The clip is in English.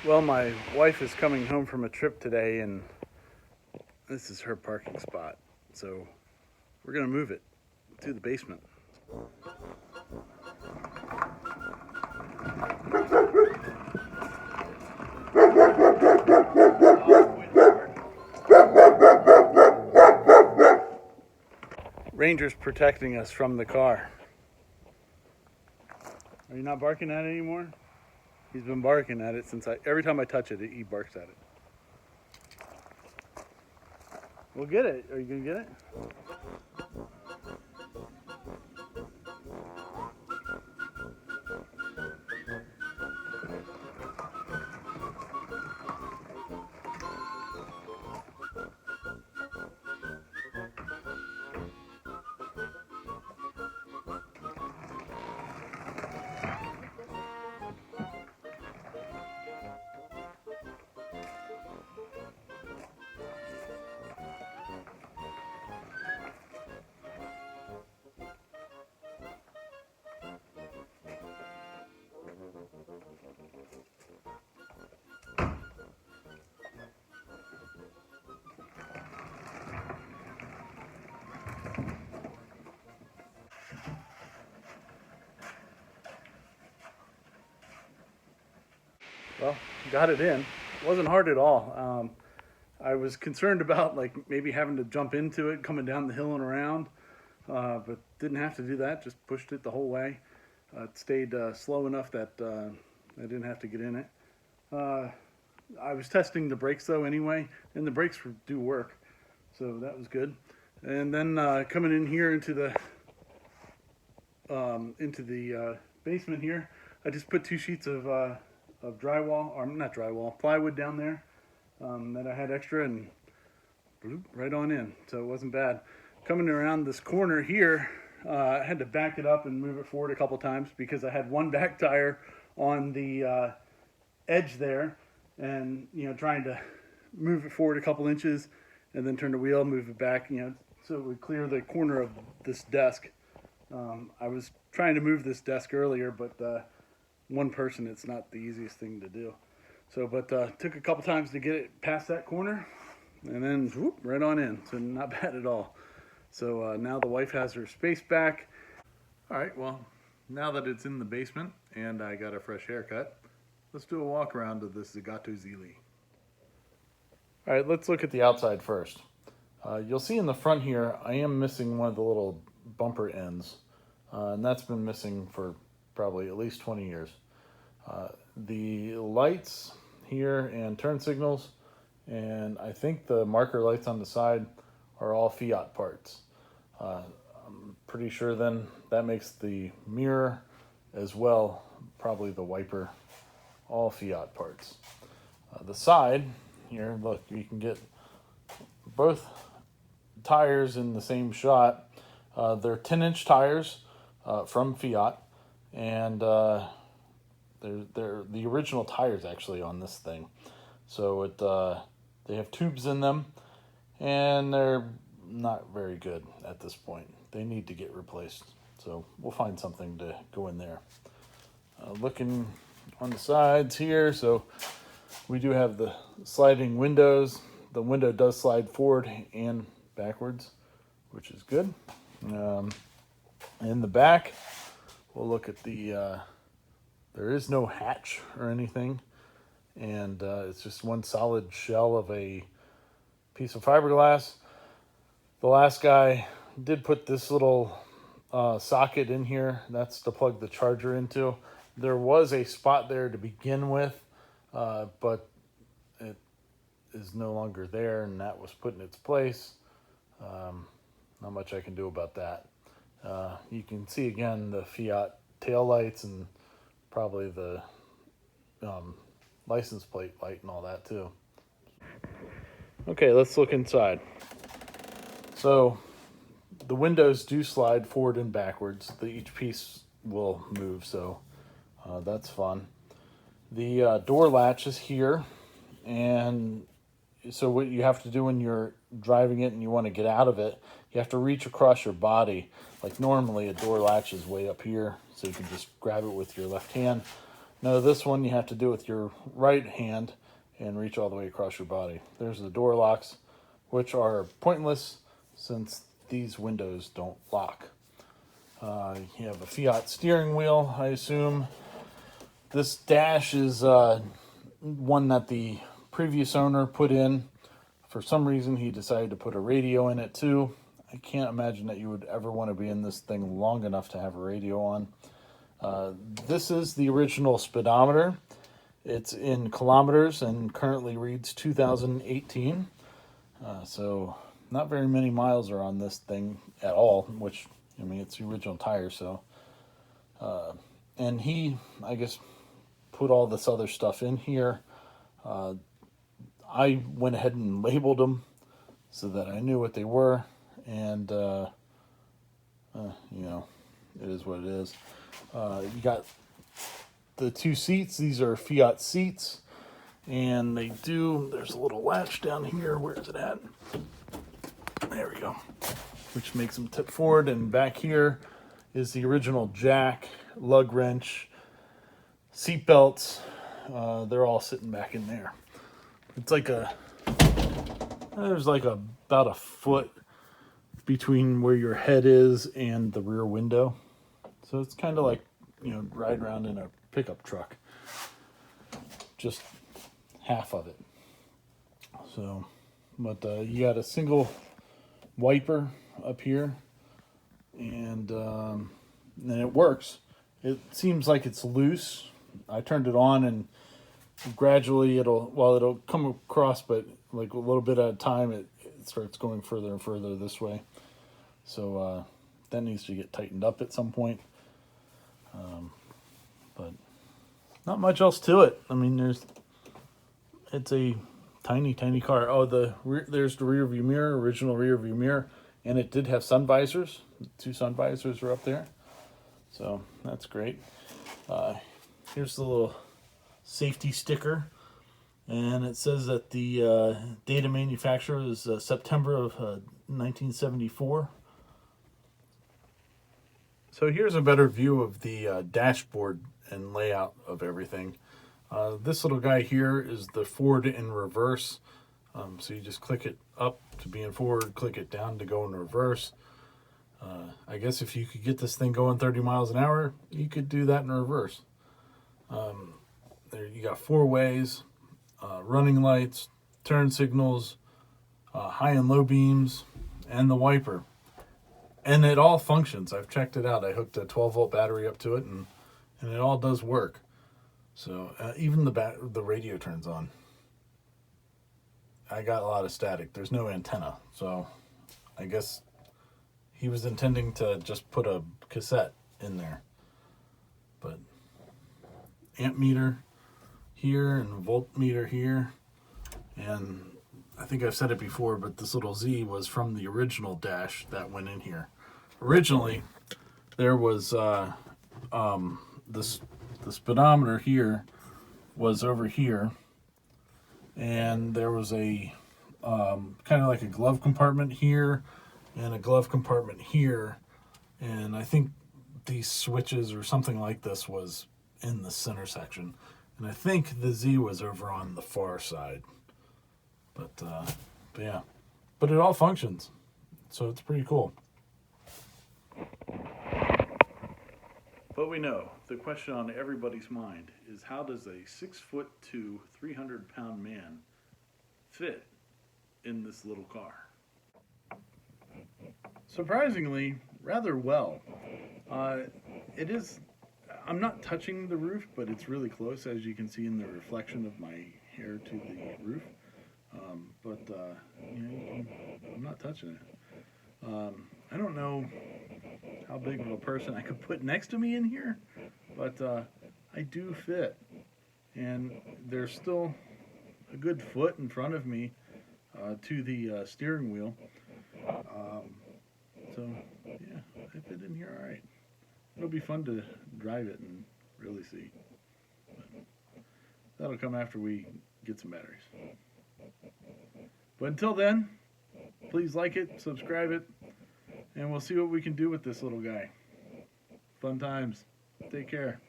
Well, my wife is coming home from a trip today, and this is her parking spot. So we're going to move it to the basement. Ranger's protecting us from the car. Are you not barking at it anymore? He's been barking at it since every time I touch it, he barks at it. We'll get it. Are you going to get it? Well, got it in. It wasn't hard at all. I was concerned about like maybe having to jump into it coming down the hill and around, but didn't have to do that. Just pushed it the whole way. It stayed slow enough that I didn't have to get in it. I was testing the brakes though anyway, and the brakes do work, so that was good. And then coming in here into the basement here, I just put 2 sheets of drywall, or not drywall, plywood down there that I had extra, and bloop, right on in. So it wasn't bad. Coming around this corner here, I had to back it up and move it forward a couple times because I had one back tire on the edge there, and trying to move it forward a couple inches, and then turn the wheel, move it back, so it would clear the corner of this desk. I was trying to move this desk earlier, but one person, it's not the easiest thing to do. So, but took a couple times to get it past that corner, and then whoop, right on in. So not bad at all. So now the wife has her space back. All right, well, now that it's in the basement and I got a fresh haircut, let's do a walk around of this Zagato Zele. All right, let's look at the outside first. You'll see in the front here, I am missing one of the little bumper ends, and that's been missing for probably at least 20 years. The lights here and turn signals, and I think the marker lights on the side are all Fiat parts. I'm pretty sure then that makes the mirror as well, probably the wiper, all Fiat parts. The side here, look, you can get both tires in the same shot. They're 10-inch tires from Fiat, and they're the original tires actually on this thing. So they have tubes in them, and they're not very good at this point. They need to get replaced. So we'll find something to go in there. Looking on the sides here, so we do have the sliding windows. The window does slide forward and backwards, which is good. In the back, we'll look at the, there is no hatch or anything, and it's just one solid shell of a piece of fiberglass. The last guy did put this little socket in here. That's to plug the charger into. There was a spot there to begin with, but it is no longer there, and that was put in its place. Not much I can do about that. You can see again the Fiat taillights and probably the license plate light and all that too. Okay, let's look inside. So the windows do slide forward and backwards. Each piece will move, so that's fun. The door latch is here, and so what you have to do when you're driving it and you want to get out of it, you have to reach across your body. Like normally a door latch is way up here, so you can just grab it with your left hand. No, this one you have to do with your right hand and reach all the way across your body. There's the door locks, which are pointless since these windows don't lock. You have a Fiat steering wheel, I assume. This dash is one that the previous owner put in. For some reason, he decided to put a radio in it too. I can't imagine that you would ever want to be in this thing long enough to have a radio on. This is the original speedometer. It's in kilometers and currently reads 2018. So not very many miles are on this thing at all, which, I mean, it's the original tire, so. And he, I guess, put all this other stuff in here. I went ahead and labeled them so that I knew what they were, and, you know, it is what it is. You got the two seats. These are Fiat seats, and there's a little latch down here. Where is it at? There we go. Which makes them tip forward, and back here is the original jack, lug wrench, seat belts. They're all sitting back in there. It's like there's like about a foot between where your head is and the rear window. So it's kind of like, you know, ride around in a pickup truck. Just half of it. So, but you got a single wiper up here, and it works. It seems like it's loose. I turned it on, and gradually it'll come across, but like a little bit at a time, it starts going further and further this way. So that needs to get tightened up at some point. But not much else to it. I mean, it's a tiny car. Oh, there's the rear view mirror, original rear view mirror, and it did have sun visors. 2 sun visors are up there, so that's great. Here's the little safety sticker, and it says that the date of manufacture is September of 1974. So here's a better view of the dashboard and layout of everything. This little guy here is the forward and reverse. So you just click it up to be in forward, click it down to go in reverse. I guess if you could get this thing going 30 miles an hour, you could do that in reverse. There you got 4 ways, running lights, turn signals, high and low beams, and the wiper. And it all functions. I've checked it out. I hooked a 12-volt battery up to it, and it all does work. So even the radio turns on. I got a lot of static. There's no antenna, so I guess he was intending to just put a cassette in there. But amp meter here and voltmeter here, and I think I've said it before, but this little Z was from the original dash that went in here. Originally, there was the speedometer here was over here, and there was a kind of like a glove compartment here and a glove compartment here, and I think these switches or something like this was in the center section, and I think the Z was over on the far side. But yeah, but it all functions, so it's pretty cool. But we know the question on everybody's mind is, how does a 6'2", 300-pound man fit in this little car? Surprisingly, rather well. It is. I'm not touching the roof, but it's really close, as you can see in the reflection of my hair to the roof. I'm not touching it. I don't know how big of a person I could put next to me in here, but I do fit. And there's still a good foot in front of me to the steering wheel. So, yeah, I fit in here all right. It'll be fun to drive it and really see. But that'll come after we get some batteries. But until then, please like it, subscribe it, and we'll see what we can do with this little guy. Fun times. Take care.